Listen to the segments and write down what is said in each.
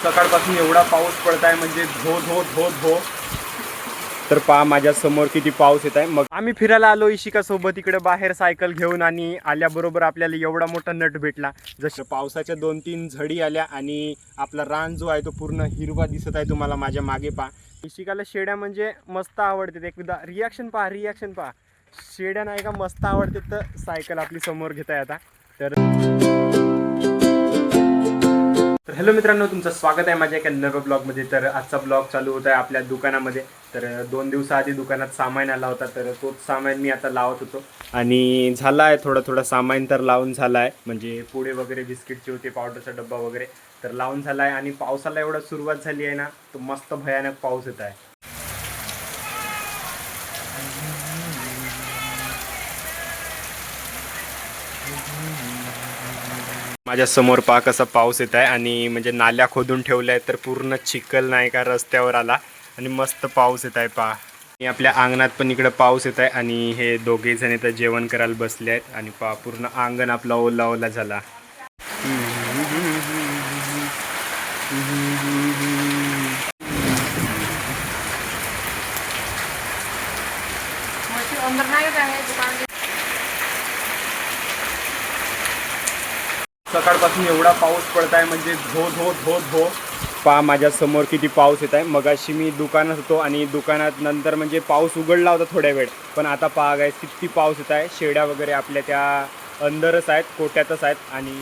सकाळपासून एवढा पाऊस पडत आहे म्हणजे धो धो धो धो. तर पहा माझ्या समोर किती पाऊस येत आहे. मग आम्ही फिरायला आलो इशिका सोबत इकडे बाहेर सायकल घेऊन आणि आल्याबरोबर आपल्याला एवढा मोठा नट भेटला. जसं पावसाच्या 2-3 झडी आल्या आणि आपला रान जो आहे तो पूर्ण हिरवा दिसत आहे. तुम्हाला माझ्या मागे पहा. इशिकाला शेड्या म्हणजे मस्त आवडतात. एकदा रिॲक्शन पहा. शेड्या नाही का मस्त आवडतात. तर सायकल आपली समोर घेत आहे आता. तर हॅलो मित्रांनो, तुमचं स्वागत आहे माझ्या एका नव्या ब्लॉगमध्ये. तर आजचा ब्लॉग चालू होत आहे आपल्या दुकानामध्ये. तर 2 दिवसाआधी दुकानात सामान आला होता, तर तोच सामान मी आता लावत होतो आणि झाला आहे थोडा सामान तर लावून झाला आहे. म्हणजे पुढे वगैरे बिस्किटचे होते, पावडरचा डब्बा वगैरे तर लावून झाला आहे. आणि पावसाला एवढा सुरुवात झाली आहे ना, तो मस्त भयानक पाऊस येत आहे. माझ्या समोर पहा कसा पाऊस येत आहे आणि म्हणजे नाल्या खोदून ठेवल्या आहेत, तर पूर्ण चिखल नाही का रस्त्यावर आला आणि मस्त पाऊस येत आहे पहा. आणि आपल्या अंगणात पण इकडं पाऊस येत आहे आणि हे दोघे जण इथं जेवण करायला बसले आहेत आणि पहा पूर्ण अंगण आपला ओला ओला झाला. सकाळपासून एवढा पाऊस पडत आहे म्हणजे धो धो धो धो. पहा माझ्या समोर किती पाऊस येत आहे. मगाशी मी दुकानात होतो आणि दुकानात नंतर म्हणजे पाऊस उघडला होता थोड्या वेळ, पण आता पहा गाय किती पाऊस येत आहे. शेड्या वगैरे आपल्या त्या अंदरच आहेत, कोट्यातच आहेत आणि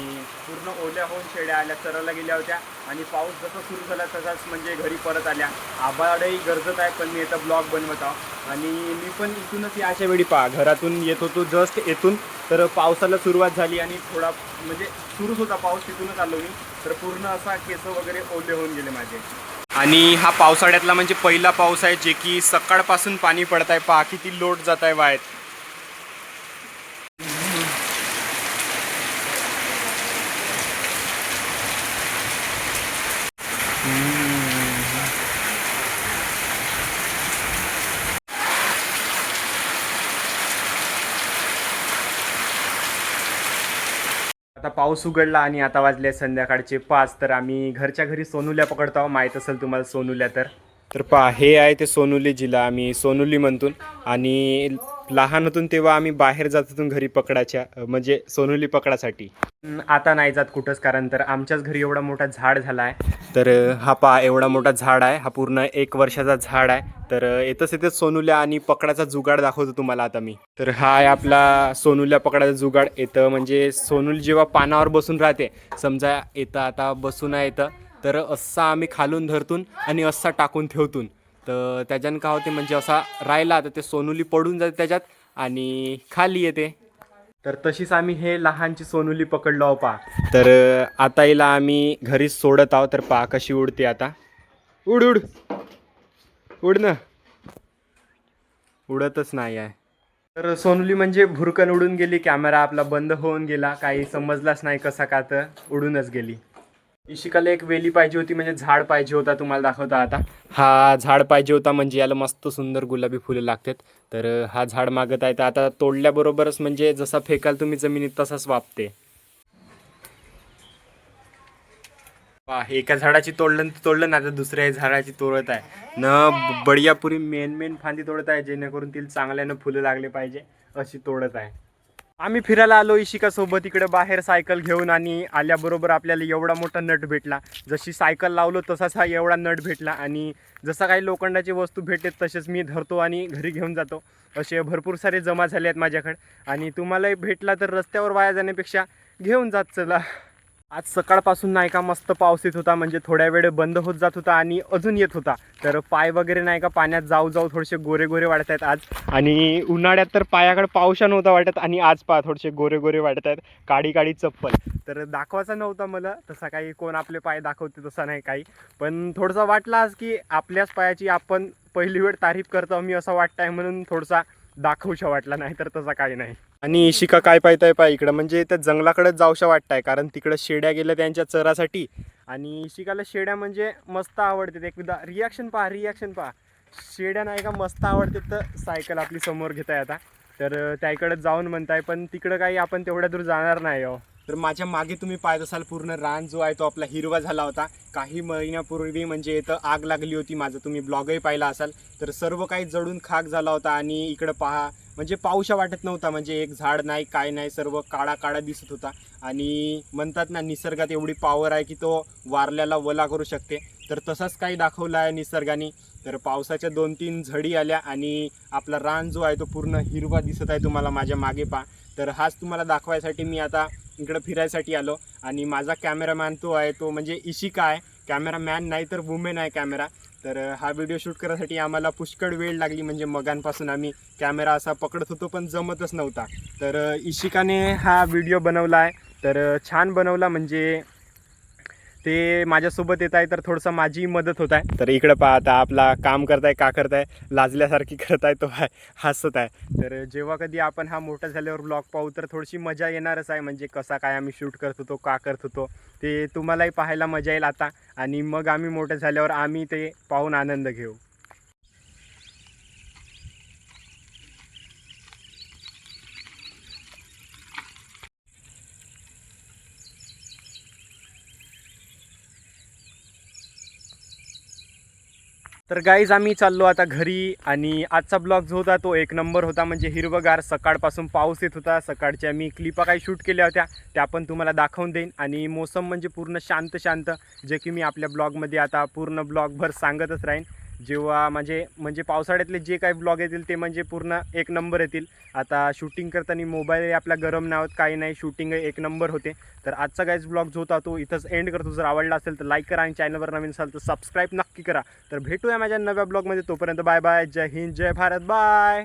पूर्ण ओल्या होऊन शेड्या आल्या, चरायला गेल्या होत्या आणि पाऊस जसा सुरू झाला तसाच म्हणजे घरी परत आल्या. आभाळही गरजत आहे, पण मी आता ब्लॉग बनवत आहो आणि मी पण इथूनच याच्या वेळी पहा घरातून येत होतो जस्ट येथून, तर पावसाला सुरुवात झाली आणि थोडा म्हणजे सुरूच होता पाऊस. तिथूनच आलो मी, तर पूर्ण असा केस वगैरे ओले होऊन गेले माझे. आणि हा पावसाळ्यातला म्हणजे पहिला पाऊस आहे जे की सकाळपासून पाणी पडत आहे. पहा किती लोट जात आहे वायत. आता पाऊस उघडला आणि आता वाजले संध्याकाळचे 5. तर आम्ही घरच्या घरी सोनुल्या पकडतो आहोत. माहीत असेल तुम्हाला सोनुल्या. तर पहा हे आहे ते सोनुली, जिला आम्ही सोनुली म्हणतो. आणि लहान होतून तेव्हा आम्ही बाहेर जात होतो घरी पकडायच्या म्हणजे सोनुली पकडासाठी. आता नाही जात कुठंच, कारण तर आमच्याच घरी एवढा मोठा झाड झाला आहे. तर हा पहा एवढा मोठा झाड आहे, हा पूर्ण 1 वर्षाचा झाड आहे. तर येतच सोनुल्या आणि पकडाचा जुगाड दाखवतो तुम्हाला आता मी. तर हा आहे आपला सोनुल्या पकडाचा जुगाड. येतं म्हणजे सोनुली जेव्हा पानावर बसून राहते, समजा येतं आता बसून आहे येतं, तर असा आम्ही खालून धरतून आणि असा टाकून ठेवतून. तर त्याच्यानं काय होते म्हणजे असा राहिला तर ते सोनुली पडून जाते त्याच्यात आणि खाली येते. तर तशीच आम्ही हे लहानची सोनुली पकडलो आहो पहा. तर आता हिला आम्ही घरीच सोडत आहोत. तर पहा कशी उडते आता. उड उड उड ना, उडतच नाही आहे. तर सोनुली म्हणजे भुरकन उडून गेली. कॅमेरा आपला बंद होऊन गेला, काही समजलाच नाही कसा का, तर उडूनच गेली. इशिकाला एक वेली पाहिजे होती, म्हणजे झाड पाहिजे होता. तुम्हाला दाखवता आता. हा झाड पाहिजे होता म्हणजे याला मस्त सुंदर गुलाबी फुलं लागतात. तर हा झाड मागत आहे. तर आता तोडल्याबरोबरच म्हणजे जसा फेकाल तुम्ही जमिनीत तसाच वापते. एका झाडाची तोडलं ना, आता दुसऱ्या झाडाची तोडत आहे न. बढियापुरी मेन फांदी तोडत आहे, जेणेकरून तिला चांगल्यानं फुलं लागले पाहिजे अशी तोडत आहे. आम्ही फिरायला आलो इशिका सोबत इकडे बाहेर सायकल घेऊन आणि आल्याबरोबर आपल्याला एवढा मोठा नट भेटला. जशी सायकल लावलो तसाच हा एवढा नट भेटला आणि जसं काही लोखंडाची वस्तू भेटते तसेच मी धरतो आणि घरी घेऊन जातो. असे भरपूर सारे जमा झाले आहेत माझ्याकडे आणि तुम्हालाही भेटला तर रस्त्यावर वाया जाण्यापेक्षा घेऊन जात चला. आज सकाळपासून नाही का मस्त पाऊस येत होता, म्हणजे थोड्या वेळ बंद होत जात होता आणि अजून येत होता. तर पाय वगैरे नाही का पाण्यात जाऊ थोडेसे गोरे गोरे वाटत आहेत आज. आणि उन्हाळ्यात तर पायाकडे पावसा नव्हता वाटत आणि आज पहा थोडेसे गोरे गोरे वाटत आहेत, काळी काळी चप्पल. तर दाखवायचा नव्हता मला तसा, काही कोण आपले पाय दाखवते तसा नाही काही, पण थोडंसं वाटलं आज की आपल्याच पायाची आपण पहिली वेळ तारीफ करतो मी असं वाटतंय, म्हणून थोडासा दाखवूशा वाटला, नाही तर तसा काही नाही. आणि इशिका काय पाहताय पहा इकडं, म्हणजे त्या जंगलाकडेच जाऊशा वाटतंय, कारण तिकडं शेड्या गेल्या त्यांच्या चरासाठी. आणि इशिकाला शेड्या म्हणजे मस्त आवडतात. एकदा रिॲक्शन पहा. शेड्या नाही का मस्त आवडतात. तर सायकल आपली समोर घेत आहे आता, तर त्याकडे जाऊन म्हणताय, पण तिकडं काही आपण तेवढ्या दूर जाणार नाही हो. तर माझ्या मागे तुम्ही पाहत असाल पूर्ण रान जो आहे तो आपला हिरवा झाला होता. काही महिन्यापूर्वी म्हणजे इथं आग लागली होती, माझा तुम्ही ब्लॉगही पाहिला असाल. तर सर्व काही जळून खाक झाला होता आणि इकडं पहा म्हणजे पाऊशा वाटत नव्हता, म्हणजे एक झाड नाही काय नाही, सर्व काळा काळा दिसत होता. आणि म्हणतात ना निसर्गात एवढी पॉवर आहे की तो वारल्याला वला करू शकते. तर तसाच काही दाखवला आहे निसर्गाने. तर पावसाच्या 2-3 झडी आल्या आणि आपला रान जो आहे तो पूर्ण हिरवा दिसत आहे तुम्हाला माझ्या मागे पहा. तर हाच तुम्हाला दाखवायसाठी मी आता इकडं फिरायसाठी आलो. आणि माझा कॅमेरामॅन तो आहे, तो म्हणजे इशिका आहे, कॅमेरामॅन नाही तर वुमेन आहे कॅमेरा. तर हा व्हिडिओ शूट करण्यासाठी आम्हाला पुष्कळ वेळ लागली, म्हणजे मगांपासून आम्ही कॅमेरा असा पकडत होतो पण जमतच नव्हता. तर इशिकाने हा व्हिडिओ बनवला आहे. तर छान बनवला, म्हणजे ते माझ्यासोबत येत आहे तर थोडंसं माझी मदत होत आहे. तर इकडं पहा आता आपला काम करताय का करताय, लाजल्यासारखी करताय तो हसत आहे. तर जेव्हा कधी आपण हा मोठा झाल्यावर ब्लॉग पाहू तर थोडीशी मजा येणारच आहे, म्हणजे कसा काय आम्ही शूट करत होतो, का करत होतो ते तुम्हालाही पाहायला मजा येईल आता. आणि मग आम्ही मोठे झाल्यावर आम्ही ते पाहून आनंद घेऊ. तर गाईज आम्ही चाललो आता घरी. आणि आजचा ब्लॉग जो होता तो 1 नंबर होता, म्हणजे हिरवगार. सकाळपासून पाऊस येत होता, सकाळच्या मी क्लिपा काही शूट केल्या होत्या त्या पण तुम्हाला दाखवून देईन. आणि मोसम म्हणजे पूर्ण शांत शांत, जे की मी आपल्या ब्लॉगमध्ये आता पूर्ण ब्लॉगभर सांगतच राहीन. जेव्हा म्हणजे पावसाळ्यातले जे काही ब्लॉग येतील ते म्हणजे पूर्ण 1 नंबर येतील. आता शूटिंग करताना मोबाईल आपला गरम नाही होत, काही नाही, शूटिंग 1 नंबर होते. तर आजचा गाईज ब्लॉग जो होता तो इथंच एंड करतो. जर आवडला असेल तर लाईक करा आणि चॅनलवर नवीन असाल तर सबस्क्राईब नक्की करा. तर भेटूया माझ्या नव्या ब्लॉगमध्ये, तोपर्यंत बाय बाय. जय हिंद, जय भारत, बाय.